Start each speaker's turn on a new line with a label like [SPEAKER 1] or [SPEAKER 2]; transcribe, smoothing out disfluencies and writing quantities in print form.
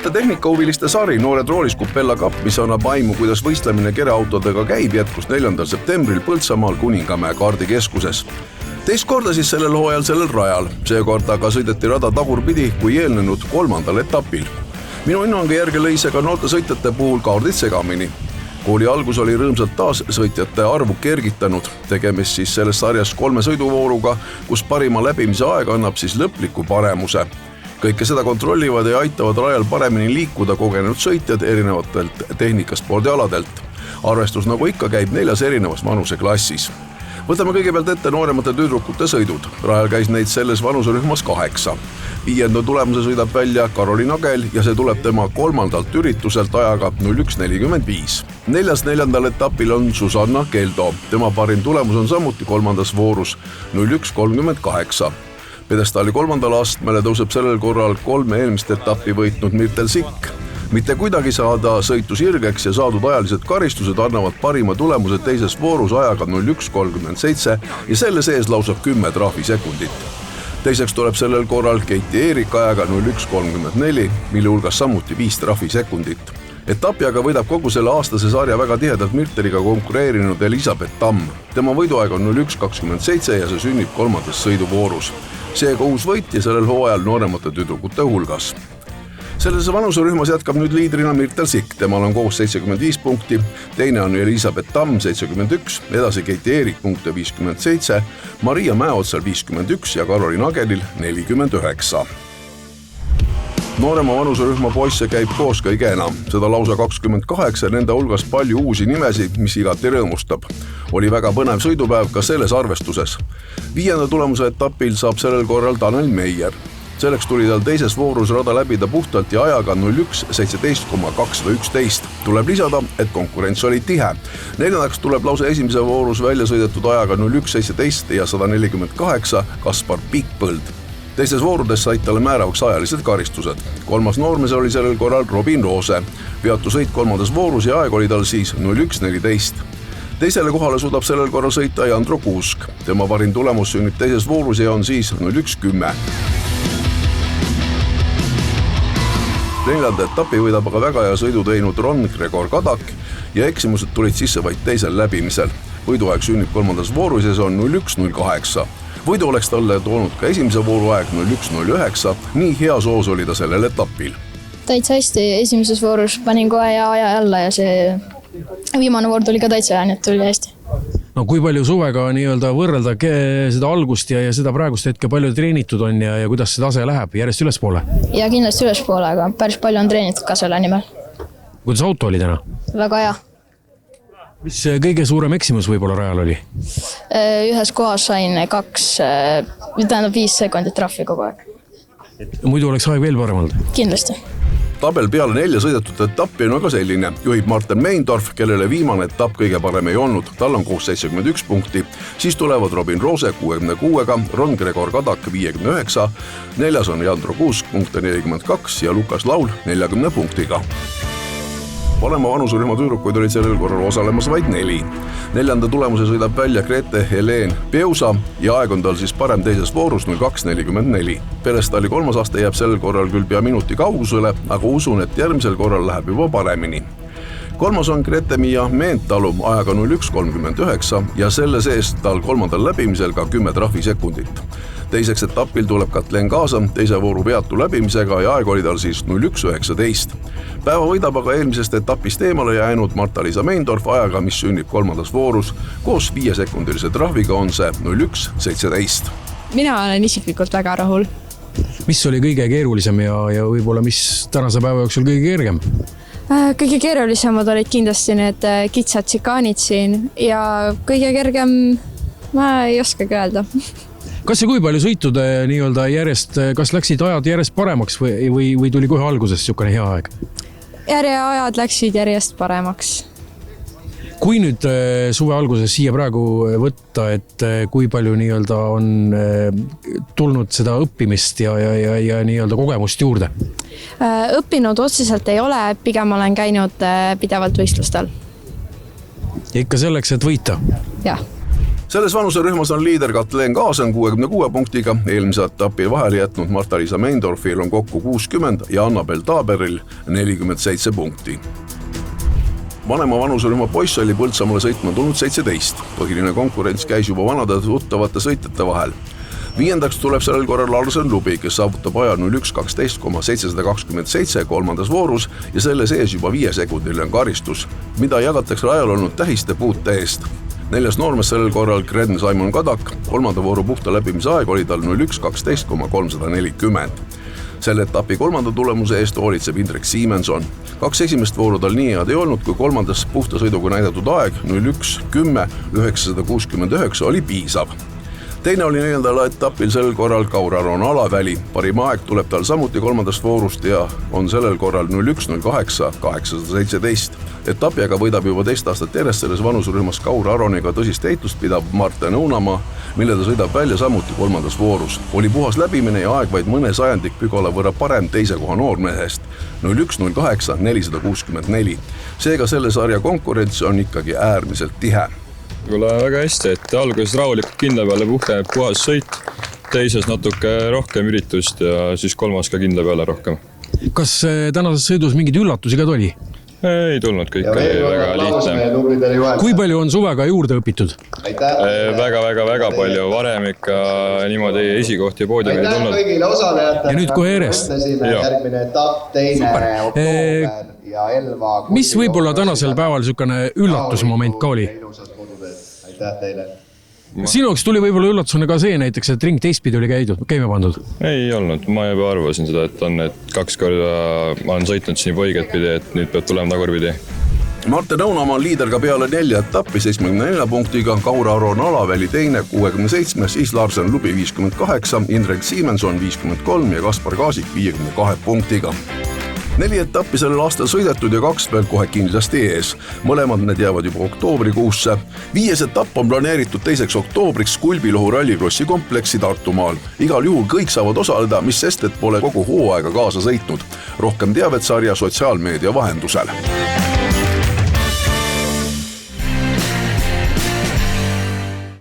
[SPEAKER 1] noorte tehnikahuviliste sari Noored roolis Kupella Cup, mis annab aimu, kuidas võistlemine kereautodega käib, jätkus 4. septembril Põltsamaal Kuningamäe kaardikeskuses. Teist korda siis sellel hooajal sellel rajal, seekord aga sõideti rada tagurpidi kui eelnenud 3. etapil. Minu hinnangu järgi lõi see ka noorte sõitjate puhul kaardid segamini. Kooli algus oli rõõmsalt taas sõitjate arvu kergitanud, tegemist siis selles sarjas 3 sõiduvooruga, kus parima läbimise aeg annab siis lõpliku paremuse. Kõike seda kontrollivad ja aitavad rajal paremini liikuda kogenud sõitjad erinevatelt tehnikaspordialadelt. Arvestus nagu ikka käib 4 erinevas vanuseklassis. Võtame kõigepealt ette nooremate tüdrukute sõidud. Rajal käis neid selles vanuserühmas 8. 5. tulemuse sõidab välja Karoli Nagel ja see tuleb tema 3. ürituselt ajaga 01.45. 4. etapil on Susanna Keldo. Tema parim tulemus on samuti 3. voorus 01.38. Pedestaali 3. astmele tõuseb sellel korral 3 eelmist etappi võitnud Mirtel Sikk. Mitte kuidagi saada sõitu sirgeks ja saadud ajalised karistused annavad parima tulemuse teises voorus ajaga 01.37 ja selle sees lausa 10 trahvisekundit. Teiseks tuleb sellel korral Keiti Eerik ajaga 01.34, mille hulgas samuti 5 trahvisekundit. Etapi aga võidab kogu selle aastase sarja väga tihedalt Mirteliga konkureerinud Elisabeth Tamm. Tema võiduaeg on 01.27 ja see sünnib 3. sõiduvoorus. Seega uus võitja sellel hooajal nooremate tüdrukute hulgas. Selles vanuserühmas jätkab nüüd liidrina Mirtel Sikk, temal on koos 75 punkti, teine on Elisabeth Tamm 71, edasi Keiti Eerik punkte 57, Maria Mäeotsal 51 ja Karoli Nagelil 49. Noorema vanuserühma poisse käib koos kõige enam, seda lausa 28 ja nende hulgas palju uusi nimesid, mis igati rõõmustab. Oli väga põnev sõidupäev ka selles arvestuses. 5. tulemuse etapil saab sellel korral Tanel Meier. Selleks tuli tal teises voorus rada läbida puhtalt ja ajaga 01.17,211. Tuleb lisada, et konkurents oli tihe. 4. tuleb lausa esimese voorus välja sõidetud ajaga 01.17 ja 148 Kaspar Pikpõld. Teistes voorudes said talle määravaks ajalised karistused. 3. noormees oli sellel korral Robin Roose. Veatu sõit 3. voorus ja aeg oli tal siis 01.14. Teisele kohale suudab sellel korral sõita Jandro Kuusk. Tema parim tulemus sünnib teises voorus ja on siis 01.10. 4. etapi võidab aga väga hea sõidu teinud Ron Gregor Kadak ja eksimused tulid sisse vaid teisel läbimisel. Võiduaeg sünnib 3. voorus ja see on 01.08. Võidu oleks talle toonud ka esimese vooru aeg 01.09. Nii hea soos oli ta sellel etapil.
[SPEAKER 2] Täitsa hästi, esimeses voorus panin kohe aja alla ja see viimane voor tuli ka täitsa hea, nii et tuli hästi.
[SPEAKER 3] No kui palju suvega nii-öelda võrrelda seda algust ja seda praegust hetke palju treenitud on ja kuidas see tase läheb järjest ülespoole?
[SPEAKER 2] Ja kindlasti ülespoole, aga päris palju on treenitud ka selle nimel.
[SPEAKER 3] Kuidas auto oli täna?
[SPEAKER 2] Väga hea.
[SPEAKER 3] Mis kõige suurem eksimus võib-olla rajal oli?
[SPEAKER 2] Ühes kohas sain 5 sekundit trahvi kogu aeg.
[SPEAKER 3] Muidu oleks aeg veel parem olnud?
[SPEAKER 2] Kindlasti.
[SPEAKER 1] Tabel peale 4 sõidetud etappi on aga selline. Juhib Martin Meindorf, kellele viimane etapp kõige parem ei olnud. Tal on koos 71 punkti. Siis tulevad Robin Roose 66-ga, Ron Gregor Kadak 59, 4. on Jandro Kuusk punkte 42 ja Lukas Laul 40 punktiga. Parema vanuserühma tüdrukuid olid sellel korral osalemas vaid 4. 4. tulemuse sõidab välja Grete Helene Peusa ja aeg on tal siis parem teises voorus 02.44. Pedestaali 3. aste jääb sellel korral küll pea minuti kaugusele, aga usun, et järgmisel korral läheb juba paremini. 3. on Grete-Mia Meentalu ajaga 01.39 ja selle sees tal 3. läbimisel ka 10 trahvisekundit. Teiseks etapil tuleb Katlen kaasa teise vooru veatu läbimisega ja aeg oli tal siis 01.19. Päeva võidab aga eelmisest etapist eemale jäänud Marta-Liisa Meindorf ajaga, mis sünnib 3. voorus. Koos 5-sekundilise trahviga on see 01.17.
[SPEAKER 4] Mina olen isiklikult väga rahul.
[SPEAKER 3] Mis oli kõige keerulisem ja võib-olla mis tänase päeva jooksul kõige kergem?
[SPEAKER 4] Kõige keerulisemad olid kindlasti need kitsad tsikaanid siin ja kõige kergem ma ei oskagi öelda.
[SPEAKER 3] Kas ja kui palju sõitud nii-öelda järjest, kas läksid ajad järjest paremaks või tuli kohe alguses niisugune hea aeg?
[SPEAKER 4] Ajad läksid järjest paremaks.
[SPEAKER 3] Kui nüüd suve alguses siia praegu võtta, et kui palju nii-öelda on tulnud seda õppimist ja nii-öelda kogemust juurde?
[SPEAKER 4] Õppinud otseselt ei ole, pigem olen käinud pidevalt võistlustel.
[SPEAKER 3] Ja ikka selleks, et võita?
[SPEAKER 4] Jah.
[SPEAKER 1] Selles vanuserühmas on liider Katleen Kaasen 66 punktiga, eelmise etapil vahele jätnud Marta-Liisa Meindorfil on kokku 60 ja Annabel Taaberil 47 punkti. Vanema vanuserühma poiss oli Põltsamaale sõitma tulnud 17. Põhiline konkurents käis juba vanade tuttavate sõitjate vahel. Viiendaks tuleb sellel korral Larsen Lubi, kes saavutab aja 01.12.727 kolmandas voorus ja selle sees juba 5 sekundiline karistus, mida jagatakse rajal olnud tähiste puute eest. 4. noormes sellel korral Gren Simon Kadak, kolmanda vooru puhta läbimise aeg oli tal 01.12.340. Selle etapi kolmanda tulemuse eest hoolitseb Indrek Siimenson. 2 esimest vooru tal nii head ei olnud, kui kolmandas puhta sõiduga näidatud aeg 01.10.969 oli piisav. Teine oli 4. etapil sellel korral Kaur-Aron Alaväli. Parim aeg tuleb tal samuti kolmandast voorust ja on sellel korral 01.08.817. Etapi aga võidab juba 2 aastat järjest selles vanuserühmas Kaur-Aroniga tõsist heitlust pidav Marten Õunamaa, mille ta sõidab välja samuti kolmandas voorus. Oli puhas läbimine ja aeg vaid mõne sajandik pügala võrra parem teise koha noormehest 01.08.464. Seega selle sarja konkurents on ikkagi äärmiselt tihe.
[SPEAKER 5] Kuule väga hästi, et alguses rahulikult kindla peale puhas sõit, teises natuke rohkem üritust ja siis kolmas ka kindla peale rohkem.
[SPEAKER 3] Kas tänases sõidus mingeid üllatusi ka tuli?
[SPEAKER 5] Ei tulnud, kõik oli väga lihtne.
[SPEAKER 3] Kui palju on suvega juurde õpitud?
[SPEAKER 5] Väga palju, varem ikka niimoodi esikohti ja poodiumid ei tulnud.
[SPEAKER 3] Ja nüüd kohe järjest? Super. Mis võib-olla tänasel päeval niisugune üllatusmoment ka oli? Sinu jaoks tuli võib-olla üllatusena ka see näiteks, et ring teistpidi oli käima pandud?
[SPEAKER 5] Ei olnud, ma juba arvasin seda, et 2 korda ma olen sõitnud siin poiget pidi, et nüüd peab tulema tagurpidi.
[SPEAKER 1] Marten Õunamaa on liider ka peale 4 etappi 74 punktiga, Kaur-Aron Alaväli teine 67, siis Larsen Lubi 58, Indrek Siimenson 53 ja Kaspar Kaasik 52 punktiga. 4 etappi sellel aastal sõidetud ja 2 veel kohe kindlasti ees. Mõlemad need jäävad juba oktoobrikuusse. 5. etapp on planeeritud 2. oktoobriks Kulbilohu rallikrossi kompleksi Tartumaal. Igal juhul kõik saavad osaleda, mis sest, et pole kogu hooaega kaasa sõitnud. Rohkem teavet sarja sotsiaalmeedia vahendusel.